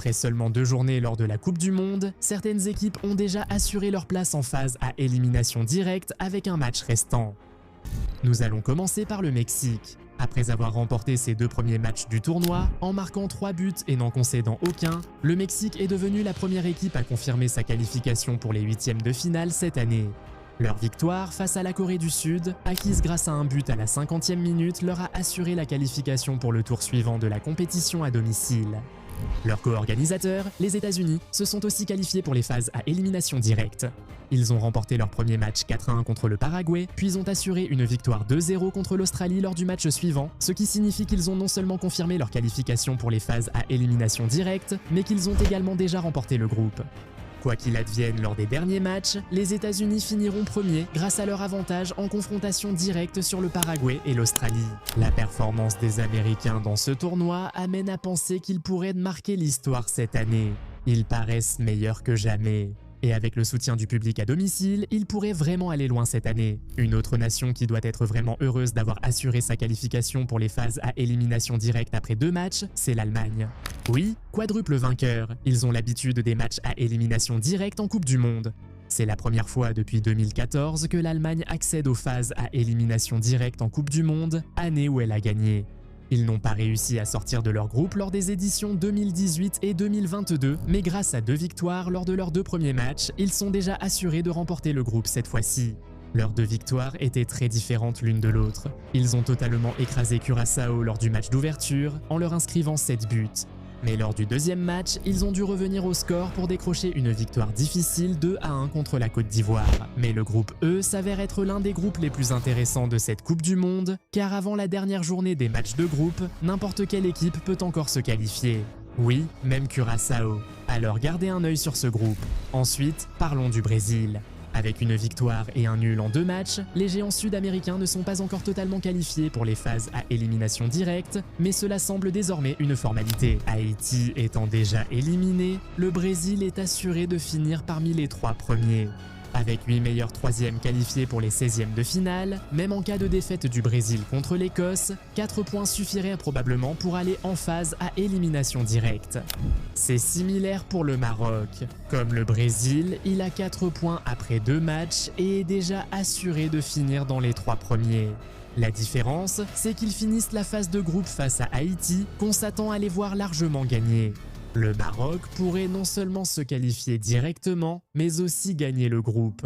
Après seulement 2 journées lors de la Coupe du Monde, certaines équipes ont déjà assuré leur place en phase à élimination directe avec un match restant. Nous allons commencer par le Mexique. Après avoir remporté ses 2 premiers matchs du tournoi, en marquant 3 buts et n'en concédant aucun, le Mexique est devenu la première équipe à confirmer sa qualification pour les 8e de finale cette année. Leur victoire face à la Corée du Sud, acquise grâce à un but à la 50e minute, leur a assuré la qualification pour le tour suivant de la compétition à domicile. Leurs co-organisateurs, les États-Unis, se sont aussi qualifiés pour les phases à élimination directe. Ils ont remporté leur premier match 4-1 contre le Paraguay, puis ont assuré une victoire 2-0 contre l'Australie lors du match suivant, ce qui signifie qu'ils ont non seulement confirmé leur qualification pour les phases à élimination directe, mais qu'ils ont également déjà remporté le groupe. Quoi qu'il advienne lors des derniers matchs, les États-Unis finiront premiers grâce à leur avantage en confrontation directe sur le Paraguay et l'Australie. La performance des Américains dans ce tournoi amène à penser qu'ils pourraient marquer l'histoire cette année. Ils paraissent meilleurs que jamais. Et avec le soutien du public à domicile, ils pourraient vraiment aller loin cette année. Une autre nation qui doit être vraiment heureuse d'avoir assuré sa qualification pour les phases à élimination directe après 2 matchs, c'est l'Allemagne. Oui, quadruple vainqueur, ils ont l'habitude des matchs à élimination directe en Coupe du Monde. C'est la première fois depuis 2014 que l'Allemagne accède aux phases à élimination directe en Coupe du Monde, année où elle a gagné. Ils n'ont pas réussi à sortir de leur groupe lors des éditions 2018 et 2022, mais grâce à 2 victoires lors de leurs 2 premiers matchs, ils sont déjà assurés de remporter le groupe cette fois-ci. Leurs 2 victoires étaient très différentes l'une de l'autre. Ils ont totalement écrasé Curaçao lors du match d'ouverture en leur inscrivant 7 buts. Mais lors du deuxième match, ils ont dû revenir au score pour décrocher une victoire difficile 2-1 contre la Côte d'Ivoire. Mais le groupe E s'avère être l'un des groupes les plus intéressants de cette Coupe du Monde, car avant la dernière journée des matchs de groupe, n'importe quelle équipe peut encore se qualifier. Oui, même Curaçao. Alors gardez un œil sur ce groupe. Ensuite, parlons du Brésil. Avec une victoire et un nul en 2 matchs, les géants sud-américains ne sont pas encore totalement qualifiés pour les phases à élimination directe, mais cela semble désormais une formalité. Haïti étant déjà éliminé, le Brésil est assuré de finir parmi les 3 premiers. Avec 8 meilleurs 3e qualifiés pour les 16e de finale, même en cas de défaite du Brésil contre l'Écosse, 4 points suffiraient probablement pour aller en phase à élimination directe. C'est similaire pour le Maroc. Comme le Brésil, il a 4 points après 2 matchs et est déjà assuré de finir dans les 3 premiers. La différence, c'est qu'ils finissent la phase de groupe face à Haïti, qu'on s'attend à les voir largement gagner. Le Maroc pourrait non seulement se qualifier directement, mais aussi gagner le groupe.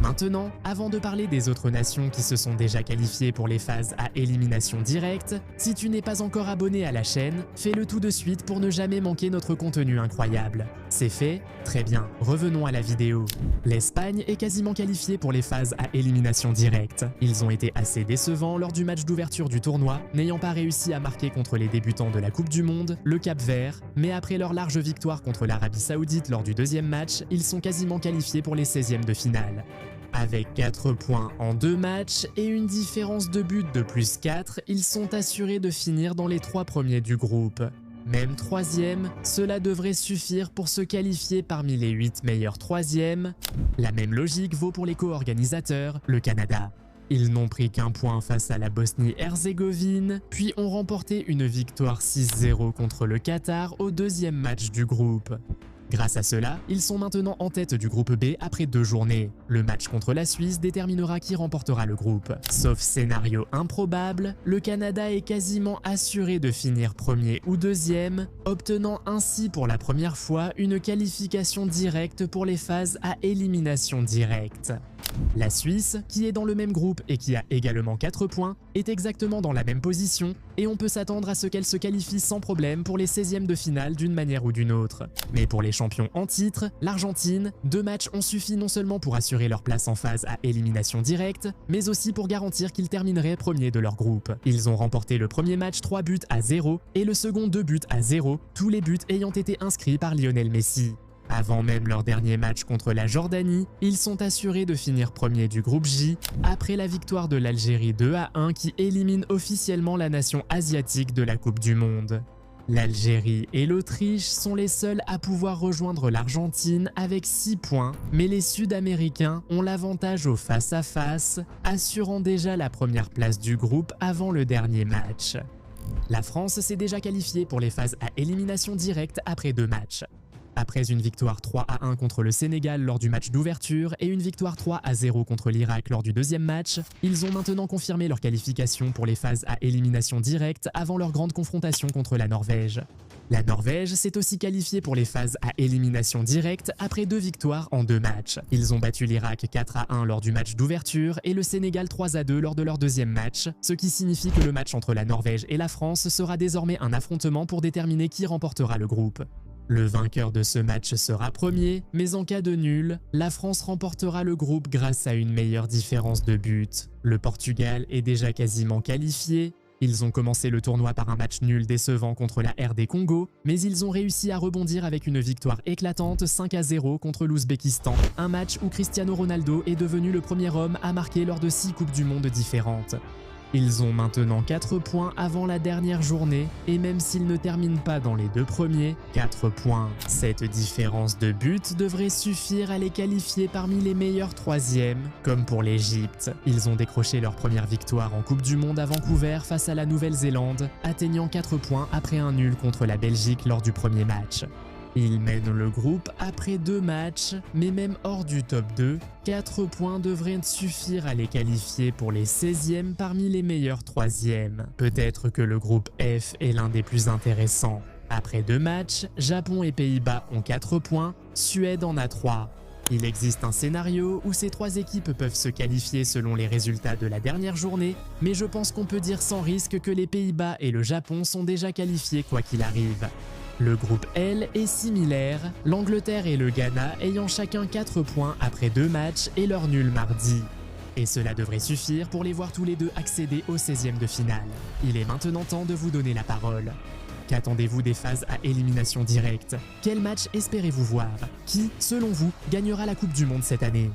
Maintenant, avant de parler des autres nations qui se sont déjà qualifiées pour les phases à élimination directe, si tu n'es pas encore abonné à la chaîne, fais-le tout de suite pour ne jamais manquer notre contenu incroyable. C'est fait? Très bien, revenons à la vidéo. L'Espagne est quasiment qualifiée pour les phases à élimination directe. Ils ont été assez décevants lors du match d'ouverture du tournoi, n'ayant pas réussi à marquer contre les débutants de la Coupe du Monde, le Cap-Vert, mais après leur large victoire contre l'Arabie Saoudite lors du deuxième match, ils sont quasiment qualifiés pour les 16e de finale. Avec 4 points en 2 matchs et une différence de but de plus 4, ils sont assurés de finir dans les 3 premiers du groupe. Même 3e, cela devrait suffire pour se qualifier parmi les 8 meilleurs 3e. La même logique vaut pour les co-organisateurs, le Canada. Ils n'ont pris qu'un point face à la Bosnie-Herzégovine, puis ont remporté une victoire 6-0 contre le Qatar au 2e match du groupe. Grâce à cela, ils sont maintenant en tête du groupe B après 2 journées. Le match contre la Suisse déterminera qui remportera le groupe. Sauf scénario improbable, le Canada est quasiment assuré de finir premier ou 2e, obtenant ainsi pour la première fois une qualification directe pour les phases à élimination directe. La Suisse, qui est dans le même groupe et qui a également 4 points, est exactement dans la même position et on peut s'attendre à ce qu'elle se qualifie sans problème pour les 16e de finale d'une manière ou d'une autre. Mais pour les champions en titre, l'Argentine, 2 matchs ont suffi non seulement pour assurer leur place en phase à élimination directe, mais aussi pour garantir qu'ils termineraient premiers de leur groupe. Ils ont remporté le premier match 3 buts à 0 et le second 2 buts à 0, tous les buts ayant été inscrits par Lionel Messi. Avant même leur dernier match contre la Jordanie, ils sont assurés de finir premier du groupe J après la victoire de l'Algérie 2-1 qui élimine officiellement la nation asiatique de la Coupe du Monde. L'Algérie et l'Autriche sont les seuls à pouvoir rejoindre l'Argentine avec 6 points, mais les Sud-Américains ont l'avantage au face-à-face, assurant déjà la première place du groupe avant le dernier match. La France s'est déjà qualifiée pour les phases à élimination directe après 2 matchs. Après une victoire 3-1 contre le Sénégal lors du match d'ouverture et une victoire 3-0 contre l'Irak lors du deuxième match, ils ont maintenant confirmé leur qualification pour les phases à élimination directe avant leur grande confrontation contre la Norvège. La Norvège s'est aussi qualifiée pour les phases à élimination directe après 2 victoires en 2 matchs. Ils ont battu l'Irak 4-1 lors du match d'ouverture et le Sénégal 3-2 lors de leur deuxième match, ce qui signifie que le match entre la Norvège et la France sera désormais un affrontement pour déterminer qui remportera le groupe. Le vainqueur de ce match sera premier, mais en cas de nul, la France remportera le groupe grâce à une meilleure différence de but. Le Portugal est déjà quasiment qualifié. Ils ont commencé le tournoi par un match nul décevant contre la RD Congo, mais ils ont réussi à rebondir avec une victoire éclatante 5-0 contre l'Ouzbékistan, un match où Cristiano Ronaldo est devenu le premier homme à marquer lors de 6 Coupes du Monde différentes. Ils ont maintenant 4 points avant la dernière journée, et même s'ils ne terminent pas dans les 2 premiers, 4 points. Cette différence de but devrait suffire à les qualifier parmi les meilleurs 3e, comme pour l'Égypte. Ils ont décroché leur première victoire en Coupe du Monde à Vancouver face à la Nouvelle-Zélande, atteignant 4 points après un nul contre la Belgique lors du premier match. Ils mènent le groupe après 2 matchs, mais même hors du top 2, 4 points devraient suffire à les qualifier pour les 16e parmi les meilleurs 3e. Peut-être que le groupe F est l'un des plus intéressants. Après 2 matchs, Japon et Pays-Bas ont 4 points, Suède en a 3. Il existe un scénario où ces 3 équipes peuvent se qualifier selon les résultats de la dernière journée, mais je pense qu'on peut dire sans risque que les Pays-Bas et le Japon sont déjà qualifiés quoi qu'il arrive. Le groupe L est similaire, l'Angleterre et le Ghana ayant chacun 4 points après 2 matchs et leur nul mardi. Et cela devrait suffire pour les voir tous les deux accéder au 16e de finale. Il est maintenant temps de vous donner la parole. Qu'attendez-vous des phases à élimination directe? Quel match espérez-vous voir? Qui, selon vous, gagnera la Coupe du Monde cette année?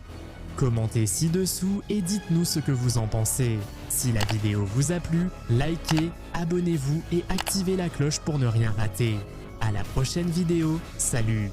Commentez ci-dessous et dites-nous ce que vous en pensez. Si la vidéo vous a plu, likez, abonnez-vous et activez la cloche pour ne rien rater. À la prochaine vidéo, salut!